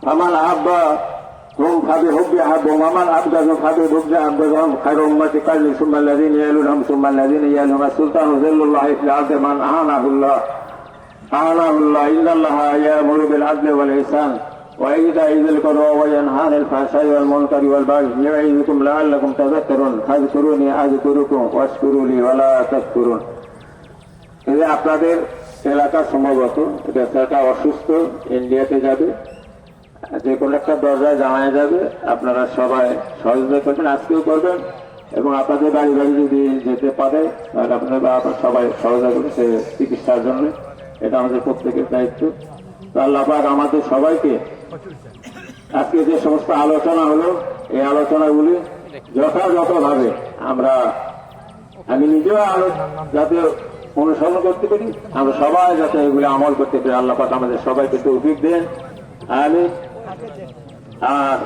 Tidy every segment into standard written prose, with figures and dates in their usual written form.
فمن أحبهم فبحب أحبهم ومن أبغضهم فببغض أبغضهم خير أمة قرني ثم الذين يلونهم ثم الذين يلونهم السلطان ذل الله في الأرض من أهانه الله إن الله يأمر بالعدل والإحسان وإيتاء ذي القربى وينهى عن الفحشاء والمنكر والبغي يعظكم لعلكم تذكرون فاذكروني أذكركم واشكروا لي ولا تكفرون। এই যে আপনাদের এলাকা সম্ভবত এটা একটা অসুস্থ ইন্ডিয়াতে যাবে, যে কোনো একটা দরজায় জানায় যাবে, আপনারা সবাই সহযোগিতা করবেন, আজকেও করবেন এবং আপনাদের বাড়ি বাড়ি যদি যেতে পারে তাহলে আপনারা সবাই সহযোগিতা করবেন সে চিকিৎসার জন্য। এটা আমাদের প্রত্যেকের দায়িত্ব। তো আল্লাহ পাক আমাদের সবাইকে আজকে যে সমস্ত আলোচনা হলো এই আলোচনাগুলি যথাযথভাবে আমি নিজেও যাতে অনুসরণ করতে পারি, আমরা সবাই যাতে এগুলি আমল করতে পারি, আল্লাহ পাক আমাদের সবাইকে তৌফিক দেন। আমি আর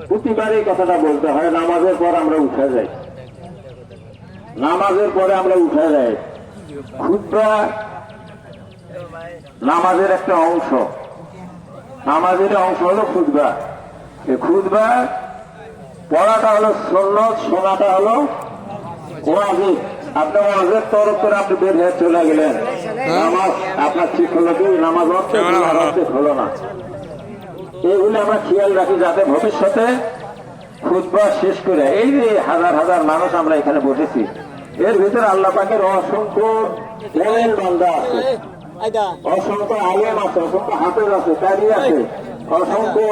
প্রতিবার এই কথাটা বলতে হয়, নামাজের পর আমরা উঠে যাই, খুতবা নামাজের একটা অংশ, নামাজের অংশ হলো খুতবা। এই খুতবা পড়াটা হলো সুন্নাত, শোনাটা হলো ওয়াজিব। আপনার ওয়াজের তরফ করে আপনি বের হয়ে চলে গেলেন, নামাজ আপনার ঠিক হলো কি? নামাজ অর্ধেক হলো না। এগুলি আমরা খেয়াল রাখি যাতে ভবিষ্যতে খুতবা শেষ করে এই যে হাজার হাজার মানুষ আমরা এখানে বসেছি, এর ভিতরে আল্লাহ পাকের অসংখ্য বান্দা আছে, অসংখ্য আলেম আছে, অসংখ্য হাফেজ আছে, কারি আছে, অসংখ্য